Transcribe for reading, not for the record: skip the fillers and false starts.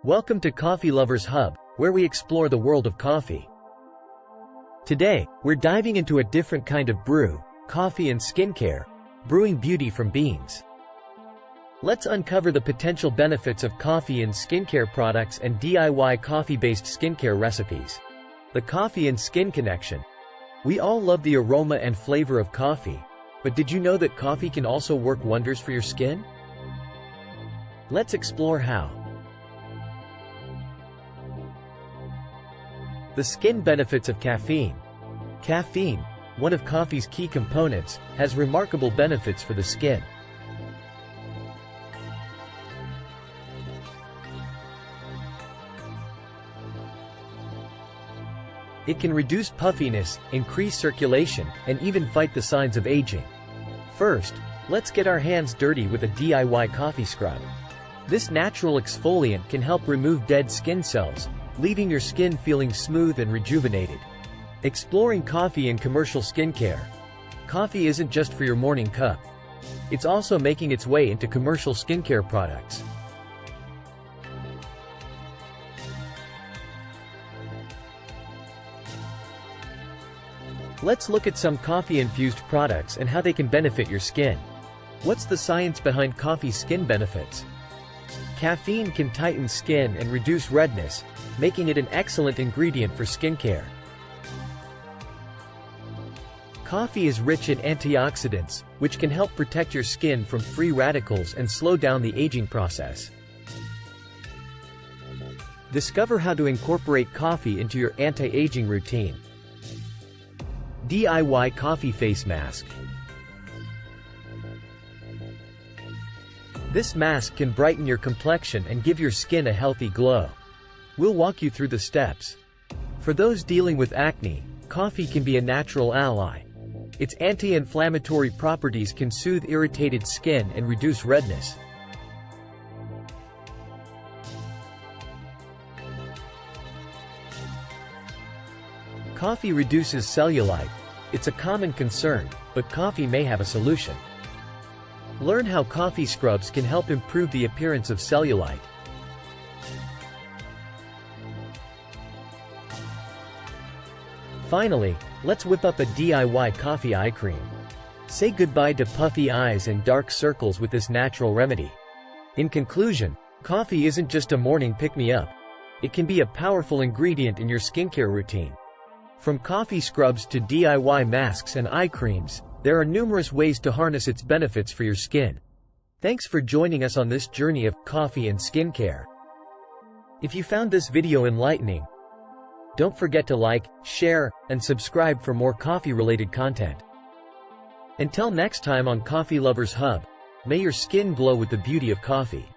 Welcome to Coffee Lovers Hub, where we explore the world of coffee. Today, we're diving into a different kind of brew, coffee and skincare, brewing beauty from beans. Let's uncover the potential benefits of coffee and skincare products and DIY coffee-based skincare recipes. The coffee and skin connection. We all love the aroma and flavor of coffee, but did you know that coffee can also work wonders for your skin? Let's explore how. The skin benefits of caffeine. Caffeine, one of coffee's key components, has remarkable benefits for the skin. It can reduce puffiness, increase circulation, and even fight the signs of aging. First, let's get our hands dirty with a DIY coffee scrub. This natural exfoliant can help remove dead skin cells, leaving your skin feeling smooth and rejuvenated. Exploring coffee in commercial skincare. Coffee isn't just for your morning cup. It's also making its way into commercial skincare products. Let's look at some coffee-infused products and how they can benefit your skin. What's the science behind coffee's skin benefits? Caffeine can tighten skin and reduce redness, making it an excellent ingredient for skincare. Coffee is rich in antioxidants, which can help protect your skin from free radicals and slow down the aging process. Discover how to incorporate coffee into your anti-aging routine. DIY Coffee Face Mask. This mask can brighten your complexion and give your skin a healthy glow. We'll walk you through the steps. For those dealing with acne, coffee can be a natural ally. Its anti-inflammatory properties can soothe irritated skin and reduce redness. Coffee reduces cellulite. It's a common concern, but coffee may have a solution. Learn how coffee scrubs can help improve the appearance of cellulite. Finally, let's whip up a DIY coffee eye cream. Say goodbye to puffy eyes and dark circles with this natural remedy. In conclusion, coffee isn't just a morning pick-me-up. It can be a powerful ingredient in your skincare routine. From coffee scrubs to DIY masks and eye creams, there are numerous ways to harness its benefits for your skin. Thanks for joining us on this journey of coffee and skincare. If you found this video enlightening, don't forget to like, share, and subscribe for more coffee-related content. Until next time on Coffee Lovers Hub, may your skin glow with the beauty of coffee.